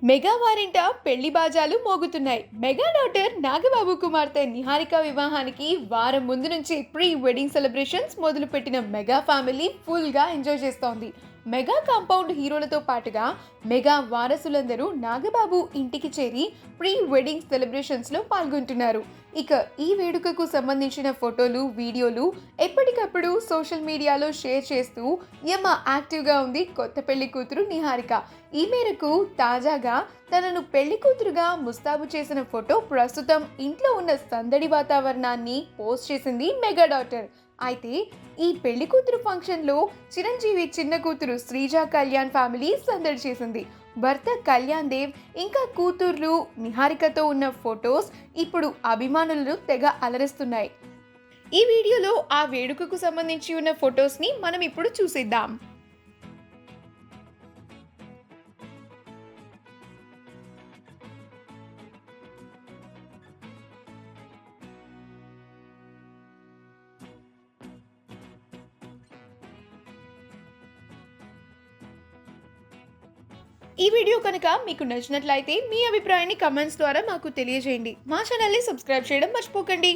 Mega వారింట పెళ్లి బాజాలు మోగుతున్నాయి. Mega daughter Nagababu కుమార్తె నిహారిక వివాహానికి వారం ముందు నుంచి ప్రీ వెడ్డింగ్ సెలబ్రేషన్స్ మొదలుపెట్టిన మెగా ఫ్యామిలీ ఫుల్గా ఎంజాయ్ చేస్తోంది. మెగా కాంపౌండ్ హీరోలతో పాటుగా మెగా వారసులందరూ నాగబాబు ఇంటికి చేరి ప్రీ వెడ్డింగ్ సెలబ్రేషన్స్లో పాల్గొంటున్నారు. ఇక ఈ వేడుకకు సంబంధించిన ఫోటోలు, వీడియోలు ఎప్పటికప్పుడు సోషల్ మీడియాలో షేర్ చేస్తూ యమ యాక్టివ్గా ఉంది కొత్త పెళ్లి కూతురు నిహారిక. ఈ మేరకు తాజాగా తనను పెళ్లి కూతురుగా ముస్తాబు చేసిన ఫోటో ప్రస్తుతం ఇంట్లో ఉన్న సందడి వాతావరణాన్ని పోస్ట్ చేసింది మెగా డాటర్. అయితే ఈ పెళ్లి కూతురు ఫంక్షన్లో చిరంజీవి చిన్న కూతురు శ్రీజ కళ్యాణ్ ఫ్యామిలీ సందడి చేసింది. భర్త కళ్యాణ్ దేవ్ ఇంకా కూతుర్లు నిహారికతో ఉన్న ఫొటోస్ ఇప్పుడు అభిమానులను తెగ అలరిస్తున్నాయి. ఈ వీడియోలో ఆ వేడుకకు సంబంధించి ఉన్న ఫొటోస్ని మనం ఇప్పుడు చూసేద్దాం. ఈ వీడియో కనుక మీకు నచ్చినట్లయితే మీ అభిప్రాయాన్ని కమెంట్స్ ద్వారా మాకు తెలియజేయండి. మా ఛానల్ని సబ్స్క్రైబ్ చేయడం మర్చిపోకండి.